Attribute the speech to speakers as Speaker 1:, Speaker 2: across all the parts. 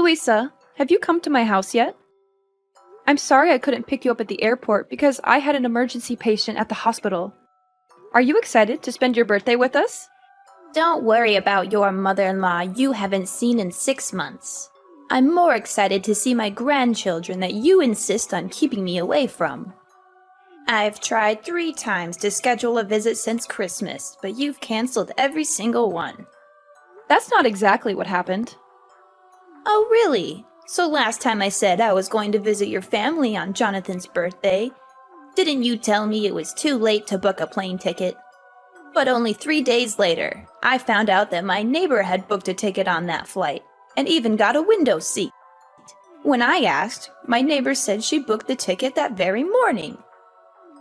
Speaker 1: Louisa, have you come to my house yet? I'm sorry I couldn't pick you up at the airport because I had an emergency patient at the hospital. Are you excited to spend your birthday with us?
Speaker 2: Don't worry about your mother-in-law you haven't seen in 6 months. I'm more excited to see my grandchildren that you insist on keeping me away from. I've tried 3 times to schedule a visit since Christmas, but you've canceled every single one.
Speaker 1: That's not exactly what happened.
Speaker 2: Oh, really? So last time I said I was going to visit your family on Jonathan's birthday, didn't you tell me it was too late to book a plane ticket? But only 3 days later, I found out that my neighbor had booked a ticket on that flight, and even got a window seat. When I asked, my neighbor said she booked the ticket that very morning.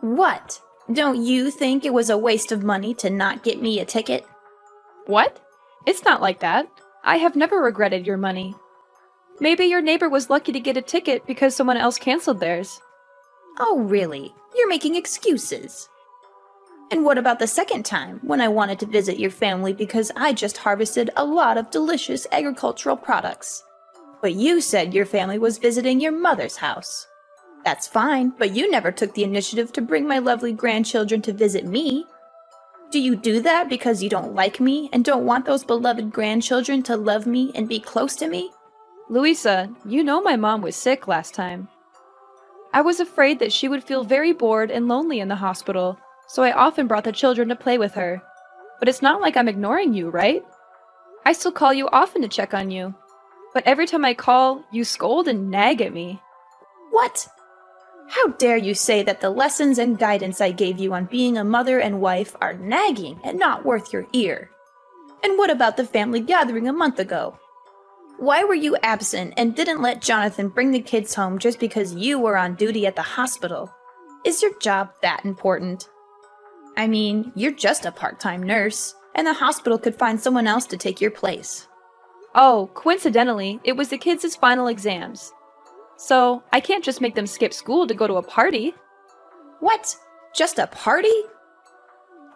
Speaker 2: What? Don't you think it was a waste of money to not get me a ticket?
Speaker 1: What? It's not like that. I have never regretted your money. Maybe your neighbor was lucky to get a ticket because someone else canceled theirs.
Speaker 2: Oh, really? You're making excuses. And what about the second time, when I wanted to visit your family because I just harvested a lot of delicious agricultural products? But you said your family was visiting your mother's house. That's fine, but you never took the initiative to bring my lovely grandchildren to visit me. Do you do that because you don't like me and don't want those beloved grandchildren to love me and be close to me?
Speaker 1: Louisa, you know my mom was sick last time. I was afraid that she would feel very bored and lonely in the hospital, so I often brought the children to play with her. But it's not like I'm ignoring you, right? I still call you often to check on you. But every time I call, you scold and nag at me.
Speaker 2: What? How dare you say that the lessons and guidance I gave you on being a mother and wife are nagging and not worth your ear? And what about the family gathering a month ago? Why were you absent and didn't let Jonathan bring the kids home just because you were on duty at the hospital? Is your job that important? I mean, you're just a part-time nurse, and the hospital could find someone else to take your place.
Speaker 1: Oh, coincidentally, it was the kids' final exams. So, I can't just make them skip school to go to a party.
Speaker 2: What? Just a party?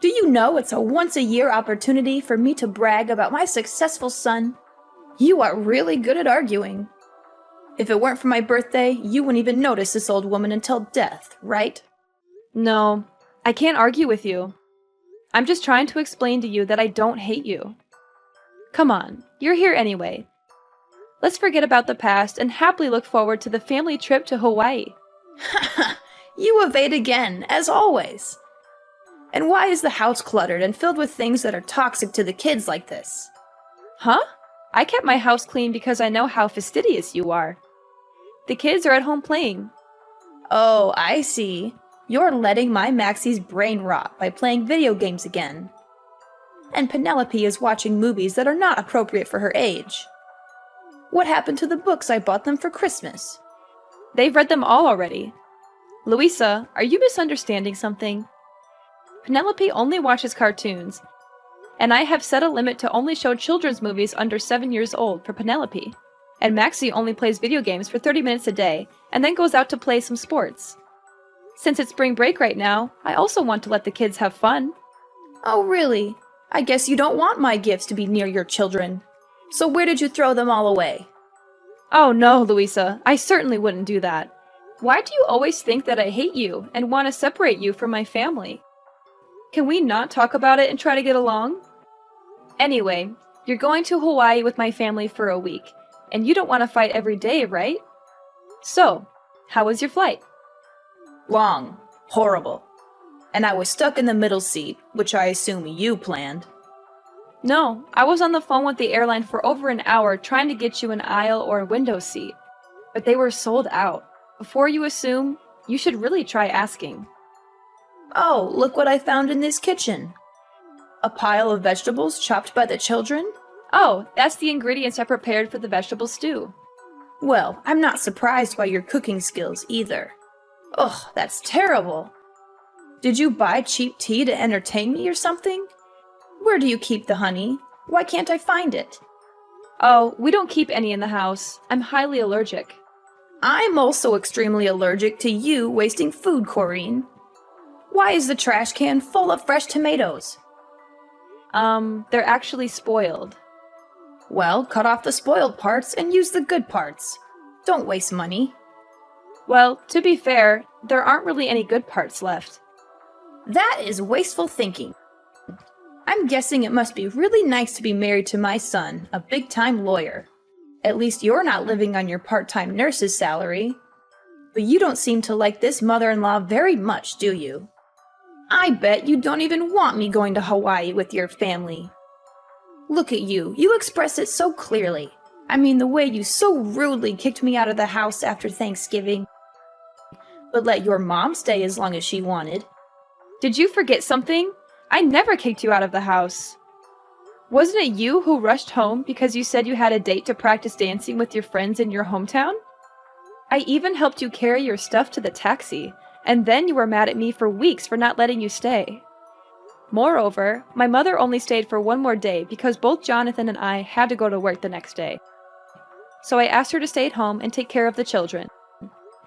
Speaker 2: Do you know it's a once-a-year opportunity for me to brag about my successful son? You are really good at arguing. If it weren't for my birthday, you wouldn't even notice this old woman until death, right?
Speaker 1: No, I can't argue with you. I'm just trying to explain to you that I don't hate you. Come on, you're here anyway. Let's forget about the past and happily look forward to the family trip to Hawaii.
Speaker 2: You evade again, as always. And why is the house cluttered and filled with things that are toxic to the kids like this?
Speaker 1: Huh? I kept my house clean because I know how fastidious you are. The kids are at home playing.
Speaker 2: Oh, I see. You're letting my Maxie's brain rot by playing video games again. And Penelope is watching movies that are not appropriate for her age. What happened to the books I bought them for Christmas?
Speaker 1: They've read them all already. Louisa, are you misunderstanding something? Penelope only watches cartoons, and I have set a limit to only show children's movies under 7 years old for Penelope. And Maxie only plays video games for 30 minutes a day, and then goes out to play some sports. Since it's spring break right now, I also want to let the kids have fun.
Speaker 2: Oh, really? I guess you don't want my gifts to be near your children. So where did you throw them all away?
Speaker 1: Oh no, Louisa, I certainly wouldn't do that. Why do you always think that I hate you and want to separate you from my family? Can we not talk about it and try to get along? Anyway, you're going to Hawaii with my family for a week, and you don't want to fight every day, right? So, how was your flight?
Speaker 2: Long. Horrible. And I was stuck in the middle seat, which I assume you planned.
Speaker 1: No, I was on the phone with the airline for over an hour trying to get you an aisle or a window seat. But they were sold out. Before you assume, you should really try asking.
Speaker 2: Oh, look what I found in this kitchen. A pile of vegetables chopped by the children?
Speaker 1: Oh, that's the ingredients I prepared for the vegetable stew.
Speaker 2: Well, I'm not surprised by your cooking skills either. Ugh, that's terrible. Did you buy cheap tea to entertain me or something? Where do you keep the honey? Why can't I find it?
Speaker 1: Oh, we don't keep any in the house. I'm highly allergic.
Speaker 2: I'm also extremely allergic to you wasting food, Corinne. Why is the trash can full of fresh tomatoes?
Speaker 1: They're actually spoiled.
Speaker 2: Well, cut off the spoiled parts and use the good parts. Don't waste money.
Speaker 1: Well, to be fair, there aren't really any good parts left.
Speaker 2: That is wasteful thinking. I'm guessing it must be really nice to be married to my son, a big-time lawyer. At least you're not living on your part-time nurse's salary. But you don't seem to like this mother-in-law very much, do you? I bet you don't even want me going to Hawaii with your family. Look at you, you express it so clearly. I mean, the way you so rudely kicked me out of the house after Thanksgiving. But let your mom stay as long as she wanted.
Speaker 1: Did you forget something? I never kicked you out of the house. Wasn't it you who rushed home because you said you had a date to practice dancing with your friends in your hometown? I even helped you carry your stuff to the taxi, and then you were mad at me for weeks for not letting you stay. Moreover, my mother only stayed for one more day because both Jonathan and I had to go to work the next day. So I asked her to stay at home and take care of the children.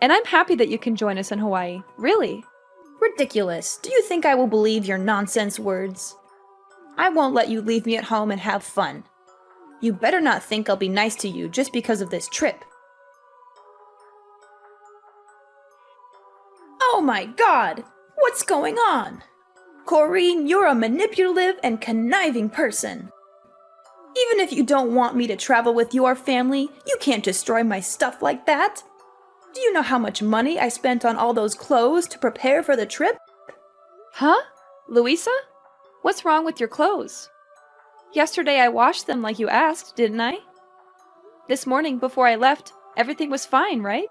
Speaker 1: And I'm happy that you can join us in Hawaii, really.
Speaker 2: Ridiculous. Do you think I will believe your nonsense words? I won't let you leave me at home and have fun. You better not think I'll be nice to you just because of this trip. Oh my God! What's going on? Corrine, you're a manipulative and conniving person. Even if you don't want me to travel with your family, you can't destroy my stuff like that. Do you know how much money I spent on all those clothes to prepare for the trip?
Speaker 1: Huh? Louisa? What's wrong with your clothes? Yesterday I washed them like you asked, didn't I? This morning, before I left, everything was fine, right?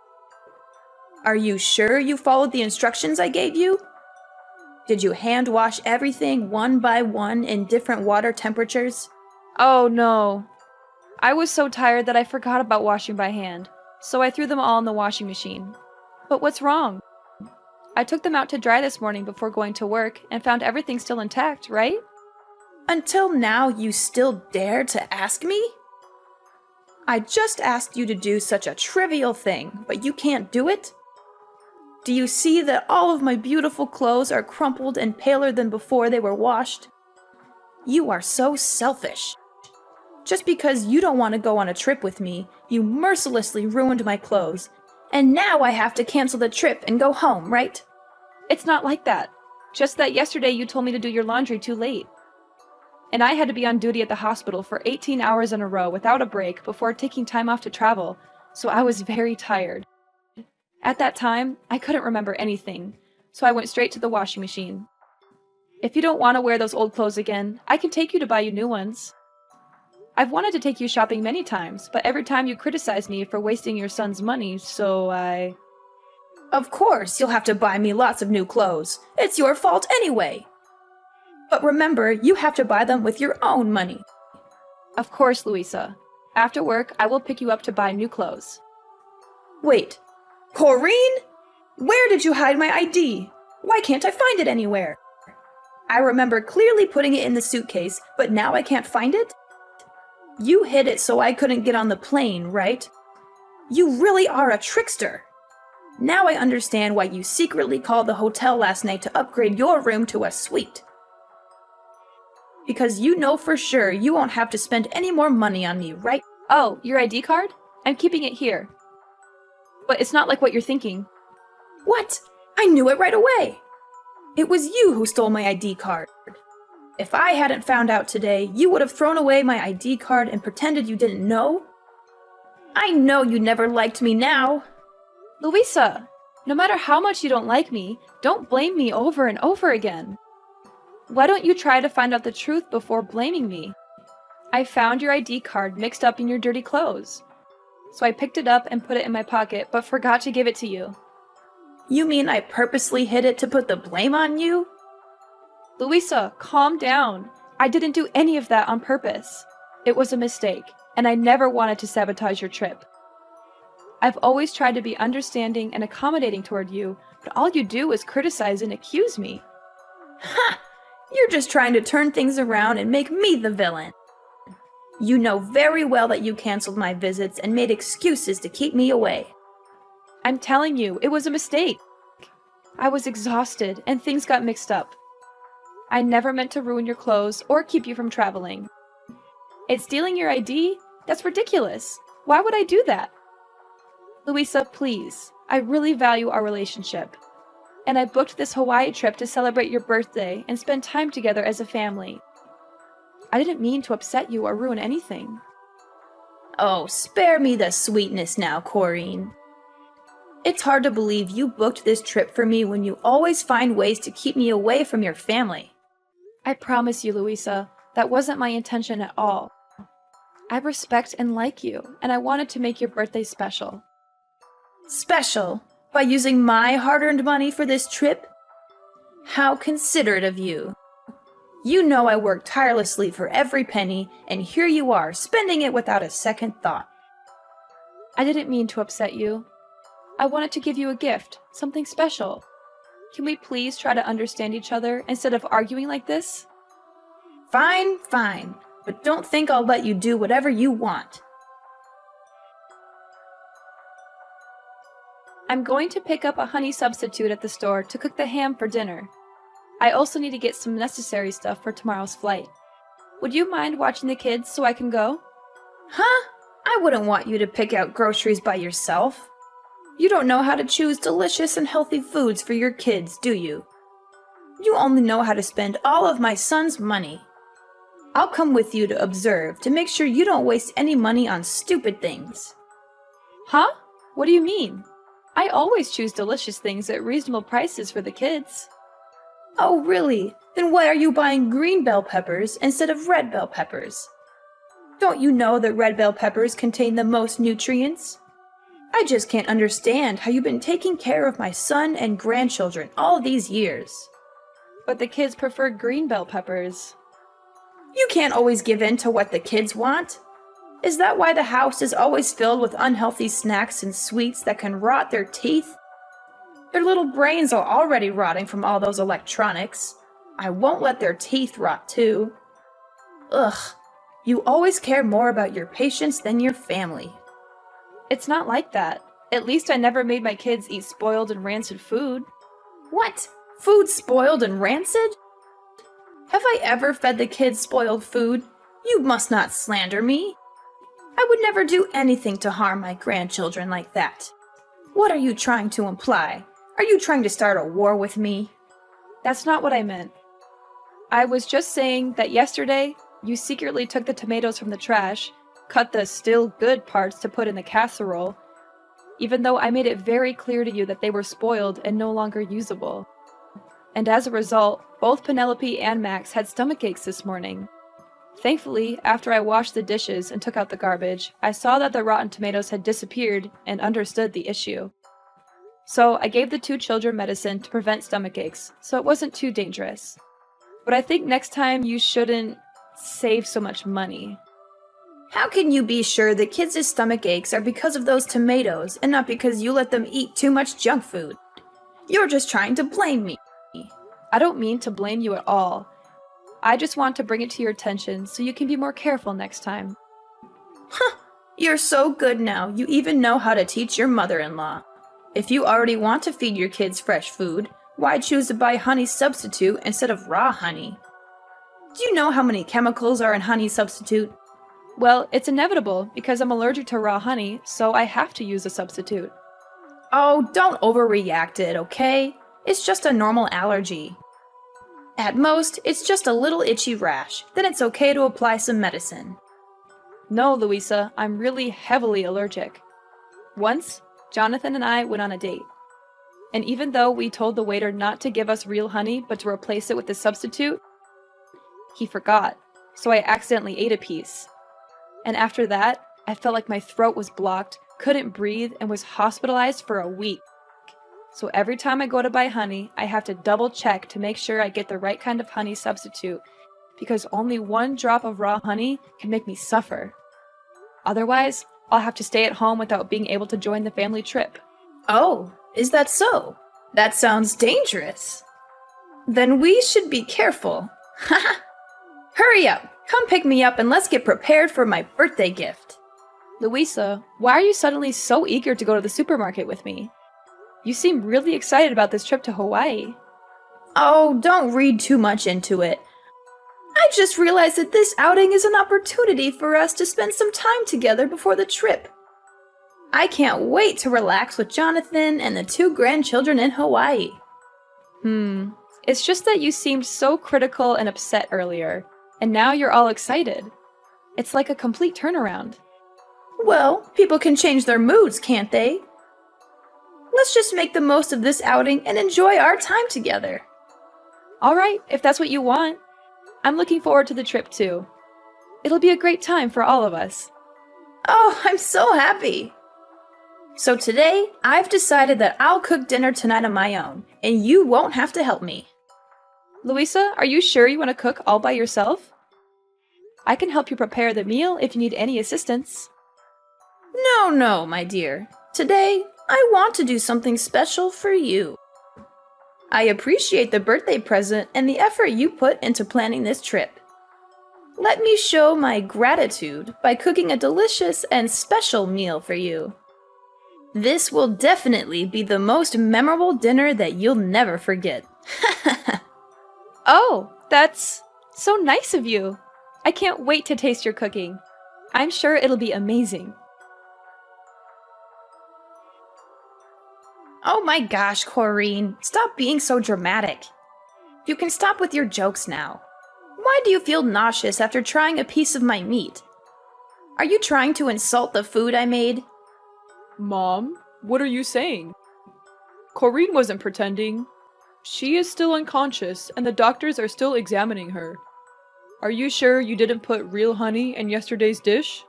Speaker 2: Are you sure you followed the instructions I gave you? Did you hand wash everything one by one in different water temperatures?
Speaker 1: Oh no. I was so tired that I forgot about washing by hand, so I threw them all in the washing machine. But what's wrong? I took them out to dry this morning before going to work and found everything still intact, right?
Speaker 2: Until now, you still dare to ask me? I just asked you to do such a trivial thing, but you can't do it? Do you see that all of my beautiful clothes are crumpled and paler than before they were washed? You are so selfish. Just because you don't want to go on a trip with me, you mercilessly ruined my clothes. And now I have to cancel the trip and go home, right?
Speaker 1: It's not like that. Just that yesterday you told me to do your laundry too late. And I had to be on duty at the hospital for 18 hours in a row without a break before taking time off to travel, so I was very tired. At that time, I couldn't remember anything, so I went straight to the washing machine. If you don't want to wear those old clothes again, I can take you to buy you new ones. I've wanted to take you shopping many times, but every time you criticize me for wasting your son's money, so I...
Speaker 2: Of course, you'll have to buy me lots of new clothes. It's your fault anyway. But remember, you have to buy them with your own money.
Speaker 1: Of course, Louisa. After work, I will pick you up to buy new clothes.
Speaker 2: Wait, Corrine? Where did you hide my ID? Why can't I find it anywhere? I remember clearly putting it in the suitcase, but now I can't find it? You hid it so I couldn't get on the plane, right? You really are a trickster. Now I understand why you secretly called the hotel last night to upgrade your room to a suite. Because you know for sure you won't have to spend any more money on me, right?
Speaker 1: Oh, your ID card? I'm keeping it here. But it's not like what you're thinking.
Speaker 2: What? I knew it right away. It was you who stole my ID card. If I hadn't found out today, you would have thrown away my ID card and pretended you didn't know. I know you never liked me now.
Speaker 1: Louisa, no matter how much you don't like me, don't blame me over and over again. Why don't you try to find out the truth before blaming me? I found your ID card mixed up in your dirty clothes. So I picked it up and put it in my pocket, but forgot to give it to you.
Speaker 2: You mean I purposely hid it to put the blame on you?
Speaker 1: Louisa, calm down. I didn't do any of that on purpose. It was a mistake, and I never wanted to sabotage your trip. I've always tried to be understanding and accommodating toward you, but all you do is criticize and accuse me.
Speaker 2: Ha! You're just trying to turn things around and make me the villain. You know very well that you canceled my visits and made excuses to keep me away.
Speaker 1: I'm telling you, it was a mistake. I was exhausted, and things got mixed up. I never meant to ruin your clothes or keep you from traveling. It's stealing your ID? That's ridiculous. Why would I do that? Louisa, please. I really value our relationship. And I booked this Hawaii trip to celebrate your birthday and spend time together as a family. I didn't mean to upset you or ruin anything.
Speaker 2: Oh, spare me the sweetness now, Corrine. It's hard to believe you booked this trip for me when you always find ways to keep me away from your family.
Speaker 1: I promise you, Louisa, that wasn't my intention at all. I respect and like you, and I wanted to make your birthday special.
Speaker 2: Special? By using my hard-earned money for this trip? How considerate of you. You know I worked tirelessly for every penny, and here you are, spending it without a second thought.
Speaker 1: I didn't mean to upset you. I wanted to give you a gift, something special. Can we please try to understand each other instead of arguing like this?
Speaker 2: Fine, fine, but don't think I'll let you do whatever you want.
Speaker 1: I'm going to pick up a honey substitute at the store to cook the ham for dinner. I also need to get some necessary stuff for tomorrow's flight. Would you mind watching the kids so I can go?
Speaker 2: Huh? I wouldn't want you to pick out groceries by yourself. You don't know how to choose delicious and healthy foods for your kids, do you? You only know how to spend all of my son's money. I'll come with you to observe to make sure you don't waste any money on stupid things.
Speaker 1: Huh? What do you mean? I always choose delicious things at reasonable prices for the kids.
Speaker 2: Oh, really? Then why are you buying green bell peppers instead of red bell peppers? Don't you know that red bell peppers contain the most nutrients? I just can't understand how you've been taking care of my son and grandchildren all these years.
Speaker 1: But the kids prefer green bell peppers.
Speaker 2: You can't always give in to what the kids want. Is that why the house is always filled with unhealthy snacks and sweets that can rot their teeth? Their little brains are already rotting from all those electronics. I won't let their teeth rot too. Ugh, you always care more about your patients than your family.
Speaker 1: It's not like that. At least I never made my kids eat spoiled and rancid food.
Speaker 2: What? Food spoiled and rancid? Have I ever fed the kids spoiled food? You must not slander me. I would never do anything to harm my grandchildren like that. What are you trying to imply? Are you trying to start a war with me?
Speaker 1: That's not what I meant. I was just saying that yesterday, you secretly took the tomatoes from the trash, cut the still good parts to put in the casserole, even though I made it very clear to you that they were spoiled and no longer usable. And as a result, both Penelope and Max had stomach aches this morning. Thankfully, after I washed the dishes and took out the garbage, I saw that the rotten tomatoes had disappeared and understood the issue. So I gave the two children medicine to prevent stomach aches, so it wasn't too dangerous. But I think next time you shouldn't save so much money.
Speaker 2: How can you be sure the kids' stomach aches are because of those tomatoes and not because you let them eat too much junk food? You're just trying to blame me.
Speaker 1: I don't mean to blame you at all. I just want to bring it to your attention so you can be more careful next time.
Speaker 2: Huh, you're so good now, you even know how to teach your mother-in-law. If you already want to feed your kids fresh food, why choose to buy honey substitute instead of raw honey? Do you know how many chemicals are in honey substitute?
Speaker 1: Well, it's inevitable because I'm allergic to raw honey, so I have to use a substitute.
Speaker 2: Oh, don't overreact it, okay? It's just a normal allergy. At most, it's just a little itchy rash. Then it's okay to apply some medicine.
Speaker 1: No, Louisa, I'm really heavily allergic. Once, Jonathan and I went on a date. And even though we told the waiter not to give us real honey but to replace it with a substitute, he forgot, so I accidentally ate a piece. And after that, I felt like my throat was blocked, couldn't breathe, and was hospitalized for a week. So every time I go to buy honey, I have to double check to make sure I get the right kind of honey substitute, because only one drop of raw honey can make me suffer. Otherwise, I'll have to stay at home without being able to join the family trip.
Speaker 2: Oh, is that so? That sounds dangerous. Then we should be careful. Haha! Hurry up! Come pick me up and let's get prepared for my birthday gift.
Speaker 1: Louisa, why are you suddenly so eager to go to the supermarket with me? You seem really excited about this trip to Hawaii.
Speaker 2: Oh, don't read too much into it. I just realized that this outing is an opportunity for us to spend some time together before the trip. I can't wait to relax with Jonathan and the 2 grandchildren in Hawaii.
Speaker 1: It's just that you seemed so critical and upset earlier, and now you're all excited. It's like a complete turnaround.
Speaker 2: Well, people can change their moods, can't they? Let's just make the most of this outing and enjoy our time together.
Speaker 1: All right, if that's what you want. I'm looking forward to the trip too. It'll be a great time for all of us.
Speaker 2: Oh, I'm so happy. So today, I've decided that I'll cook dinner tonight on my own, and you won't have to help me.
Speaker 1: Louisa, are you sure you want to cook all by yourself? I can help you prepare the meal if you need any assistance.
Speaker 2: No, my dear. Today, I want to do something special for you. I appreciate the birthday present and the effort you put into planning this trip. Let me show my gratitude by cooking a delicious and special meal for you. This will definitely be the most memorable dinner that you'll never forget.
Speaker 1: Oh, that's so nice of you. I can't wait to taste your cooking. I'm sure it'll be amazing.
Speaker 2: Oh my gosh, Corrine, stop being so dramatic. You can stop with your jokes now. Why do you feel nauseous after trying a piece of my meat? Are you trying to insult the food I made?
Speaker 3: Mom, what are you saying? Corrine wasn't pretending. She is still unconscious, and the doctors are still examining her. Are you sure you didn't put real honey in yesterday's dish?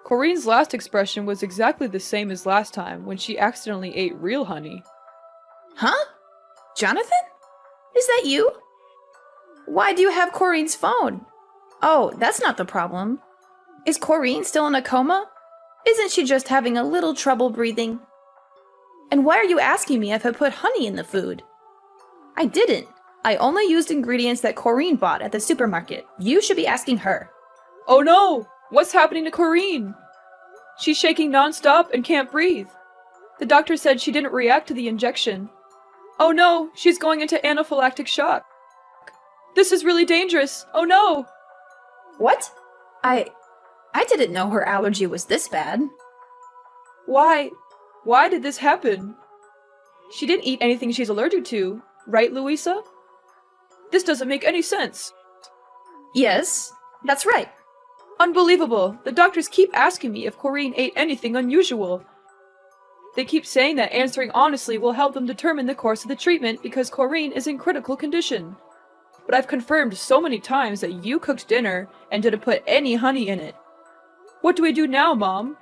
Speaker 3: Corrine's last expression was exactly the same as last time when she accidentally ate real honey.
Speaker 2: Huh? Jonathan? Is that you? Why do you have Corrine's phone? Oh, that's not the problem. Is Corrine still in a coma? Isn't she just having a little trouble breathing? And why are you asking me if I put honey in the food? I didn't. I only used ingredients that Corrine bought at the supermarket. You should be asking her.
Speaker 3: Oh no! What's happening to Corrine? She's shaking nonstop and can't breathe. The doctor said she didn't react to the injection. Oh no, she's going into anaphylactic shock. This is really dangerous. Oh no!
Speaker 2: What? I didn't know her allergy was this bad.
Speaker 3: Why? Why did this happen? She didn't eat anything she's allergic to, right, Louisa? This doesn't make any sense.
Speaker 2: Yes, that's right.
Speaker 3: Unbelievable. The doctors keep asking me if Corrine ate anything unusual. They keep saying that answering honestly will help them determine the course of the treatment because Corrine is in critical condition. But I've confirmed so many times that you cooked dinner and didn't put any honey in it. What do we do now, Mom?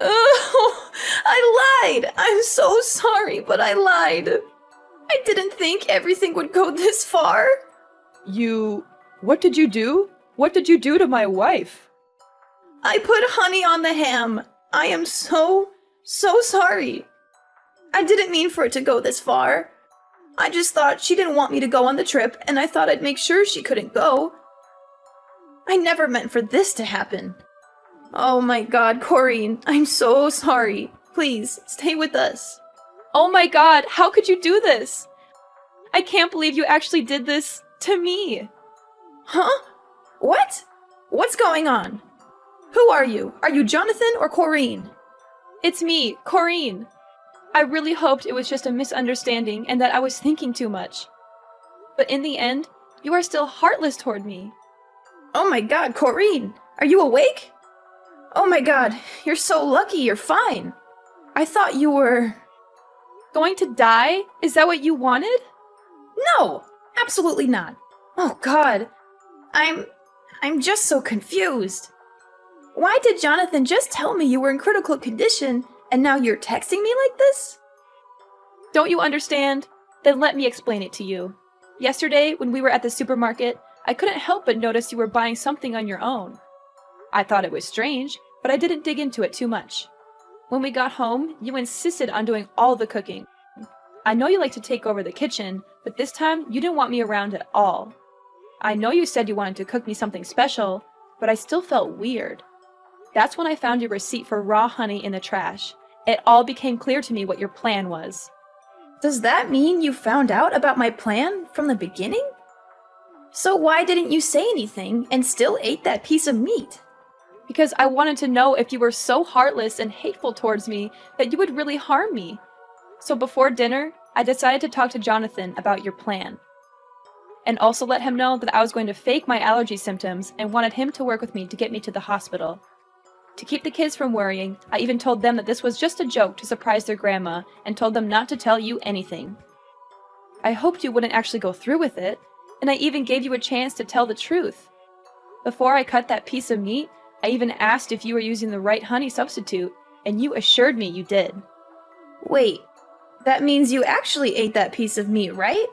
Speaker 2: Oh, I lied! I'm so sorry, but I lied. I didn't think everything would go this far.
Speaker 3: What did you do? What did you do to my wife?
Speaker 2: I put honey on the ham. I am so sorry. I didn't mean for it to go this far. I just thought she didn't want me to go on the trip, and I thought I'd make sure she couldn't go. I never meant for this to happen. Oh my god, Corrine, I'm so sorry. Please, stay with us.
Speaker 1: Oh my god, how could you do this? I can't believe you actually did this to me.
Speaker 2: Huh? What? What's going on? Who are you? Are you Jonathan or Corrine?
Speaker 1: It's me, Corrine. I really hoped it was just a misunderstanding and that I was thinking too much. But in the end, you are still heartless toward me.
Speaker 2: Oh my god, Corrine! Are you awake? Oh my god, you're so lucky you're fine. I thought you were...
Speaker 1: Going to die? Is that what you wanted?
Speaker 2: No, absolutely not. Oh god, I'm just so confused. Why did Jonathan just tell me you were in critical condition and now you're texting me like this?
Speaker 1: Don't you understand? Then let me explain it to you. Yesterday, when we were at the supermarket, I couldn't help but notice you were buying something on your own. I thought it was strange, but I didn't dig into it too much. When we got home, you insisted on doing all the cooking. I know you like to take over the kitchen, but this time you didn't want me around at all. I know you said you wanted to cook me something special, but I still felt weird. That's when I found your receipt for raw honey in the trash. It all became clear to me what your plan was.
Speaker 2: Does that mean you found out about my plan from the beginning? So why didn't you say anything and still ate that piece of meat?
Speaker 1: Because I wanted to know if you were so heartless and hateful towards me that you would really harm me. So before dinner, I decided to talk to Jonathan about your plan. And also let him know that I was going to fake my allergy symptoms and wanted him to work with me to get me to the hospital. To keep the kids from worrying, I even told them that this was just a joke to surprise their grandma and told them not to tell you anything. I hoped you wouldn't actually go through with it, and I even gave you a chance to tell the truth. Before I cut that piece of meat, I even asked if you were using the right honey substitute, and you assured me you did.
Speaker 2: Wait, that means you actually ate that piece of meat, right?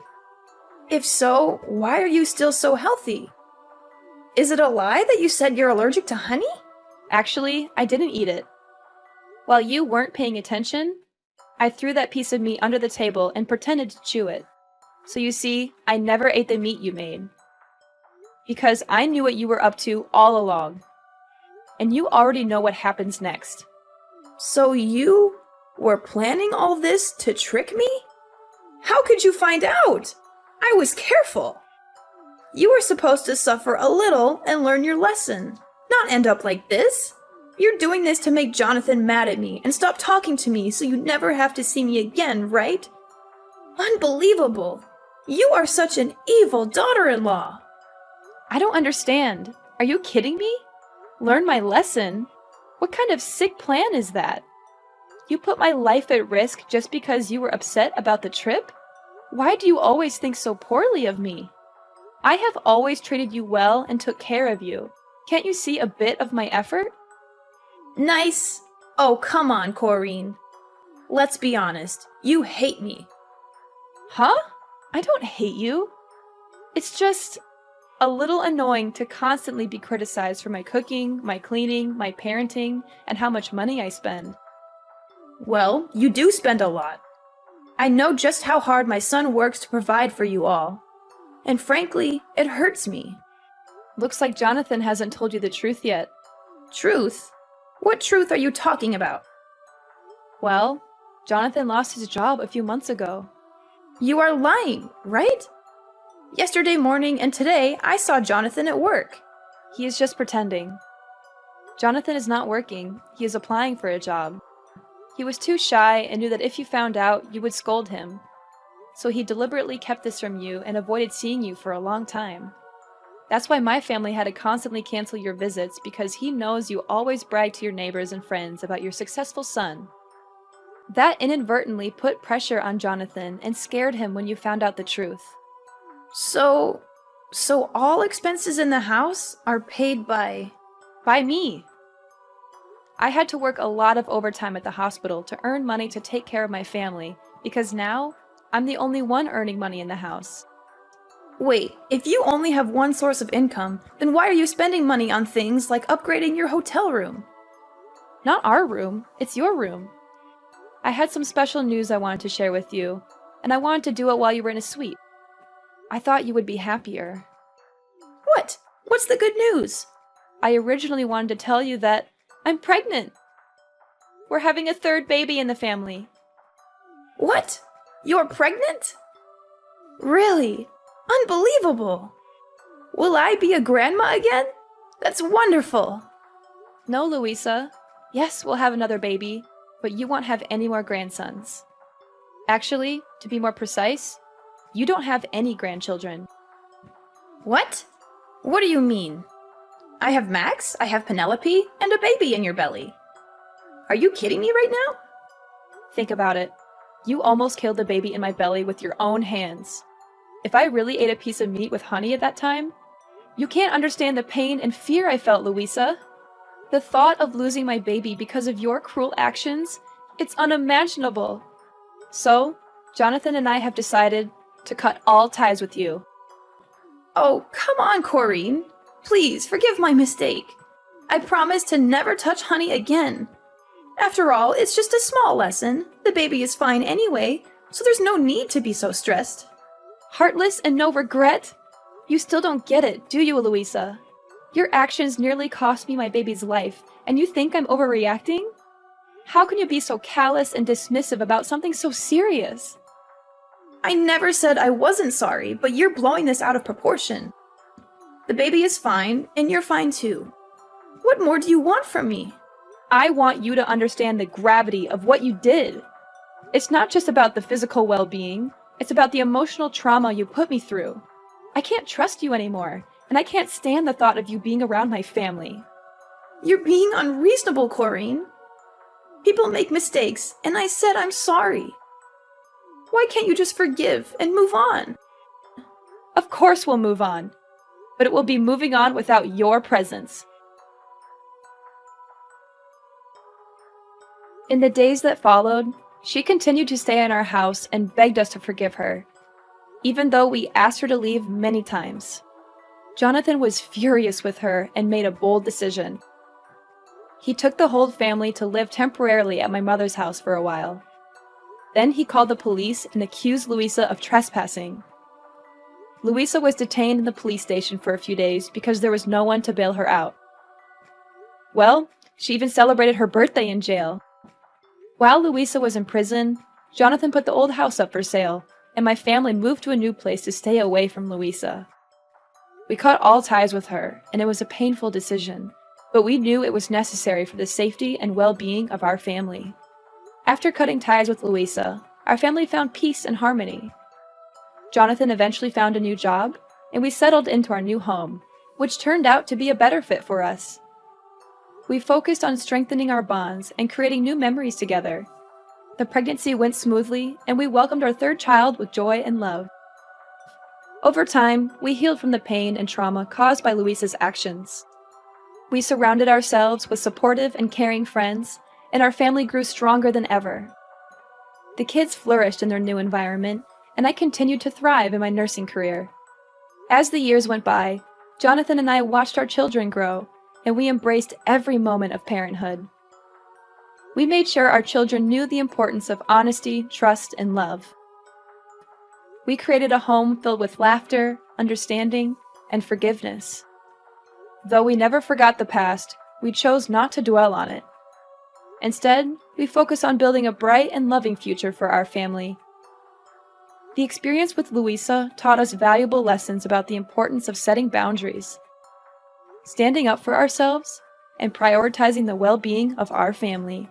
Speaker 2: If so, why are you still so healthy? Is it a lie that you said you're allergic to honey?
Speaker 1: Actually, I didn't eat it. While you weren't paying attention, I threw that piece of meat under the table and pretended to chew it. So you see, I never ate the meat you made. Because I knew what you were up to all along. And you already know what happens next.
Speaker 2: So you were planning all this to trick me? How could you find out? I was careful. You were supposed to suffer a little and learn your lesson, not end up like this. You're doing this to make Jonathan mad at me and stop talking to me so you never have to see me again, right? Unbelievable. You are such an evil daughter-in-law.
Speaker 1: I don't understand. Are you kidding me? Learn my lesson? What kind of sick plan is that? You put my life at risk just because you were upset about the trip? Why do you always think so poorly of me? I have always treated you well and took care of you. Can't you see a bit of my effort?
Speaker 2: Nice. Oh, come on, Corrine. Let's be honest. You hate me.
Speaker 1: Huh? I don't hate you. It's just a little annoying to constantly be criticized for my cooking, my cleaning, my parenting, and how much money I spend.
Speaker 2: Well, you do spend a lot. I know just how hard my son works to provide for you all. And frankly, it hurts me.
Speaker 1: Looks like Jonathan hasn't told you the truth yet.
Speaker 2: Truth? What truth are you talking about?
Speaker 1: Well, Jonathan lost his job a few months ago.
Speaker 2: You are lying, right? Yesterday morning and today, I saw Jonathan at work.
Speaker 1: He is just pretending. Jonathan is not working. He is applying for a job. He was too shy and knew that if you found out, you would scold him. So he deliberately kept this from you and avoided seeing you for a long time. That's why my family had to constantly cancel your visits, because he knows you always brag to your neighbors and friends about your successful son. That inadvertently put pressure on Jonathan and scared him when you found out the truth.
Speaker 2: So all expenses in the house are paid by
Speaker 1: me. I had to work a lot of overtime at the hospital to earn money to take care of my family, because now I'm the only one earning money in the house.
Speaker 2: Wait, if you only have one source of income, then why are you spending money on things like upgrading your hotel room?
Speaker 1: Not our room, it's your room. I had some special news I wanted to share with you, and I wanted to do it while you were in a suite. I thought you would be happier.
Speaker 2: What? What's the good news?
Speaker 1: I originally wanted to tell you that I'm pregnant. We're having a third baby in the family.
Speaker 2: What? You're pregnant? Really? Unbelievable! Will I be a grandma again? That's wonderful!
Speaker 1: No, Louisa. Yes, we'll have another baby, but you won't have any more grandsons. Actually, to be more precise, you don't have any grandchildren.
Speaker 2: What? What do you mean? I have Max, I have Penelope, and a baby in your belly. Are you kidding me right now?
Speaker 1: Think about it. You almost killed the baby in my belly with your own hands. If I really ate a piece of meat with honey at that time, you can't understand the pain and fear I felt, Louisa. The thought of losing my baby because of your cruel actions, it's unimaginable. So, Jonathan and I have decided to cut all ties with you.
Speaker 2: Oh, come on, Corrine. Please, forgive my mistake. I promise to never touch honey again. After all, it's just a small lesson. The baby is fine anyway, so there's no need to be so stressed.
Speaker 1: Heartless and no regret? You still don't get it, do you, Louisa? Your actions nearly cost me my baby's life, and you think I'm overreacting? How can you be so callous and dismissive about something so serious?
Speaker 2: I never said I wasn't sorry, but you're blowing this out of proportion. The baby is fine, and you're fine too. What more do you want from me?
Speaker 1: I want you to understand the gravity of what you did. It's not just about the physical well-being, it's about the emotional trauma you put me through. I can't trust you anymore, and I can't stand the thought of you being around my family.
Speaker 2: You're being unreasonable, Corrine. People make mistakes, and I said I'm sorry. Why can't you just forgive and move on?
Speaker 1: Of course we'll move on, but it will be moving on without your presence. In the days that followed, she continued to stay in our house and begged us to forgive her, even though we asked her to leave many times. Jonathan was furious with her and made a bold decision. He took the whole family to live temporarily at my mother's house for a while. Then he called the police and accused Louisa of trespassing. Louisa was detained in the police station for a few days because there was no one to bail her out. Well, she even celebrated her birthday in jail. While Louisa was in prison, Jonathan put the old house up for sale, and my family moved to a new place to stay away from Louisa. We cut all ties with her, and it was a painful decision, but we knew it was necessary for the safety and well-being of our family. After cutting ties with Louisa, our family found peace and harmony. Jonathan eventually found a new job, and we settled into our new home, which turned out to be a better fit for us. We focused on strengthening our bonds and creating new memories together. The pregnancy went smoothly, and we welcomed our third child with joy and love. Over time, we healed from the pain and trauma caused by Louisa's actions. We surrounded ourselves with supportive and caring friends, and our family grew stronger than ever. The kids flourished in their new environment, and I continued to thrive in my nursing career. As the years went by, Jonathan and I watched our children grow, and we embraced every moment of parenthood. We made sure our children knew the importance of honesty, trust, and love. We created a home filled with laughter, understanding, and forgiveness. Though we never forgot the past, we chose not to dwell on it. Instead, we focused on building a bright and loving future for our family. The experience with Louisa taught us valuable lessons about the importance of setting boundaries, standing up for ourselves, and prioritizing the well-being of our family.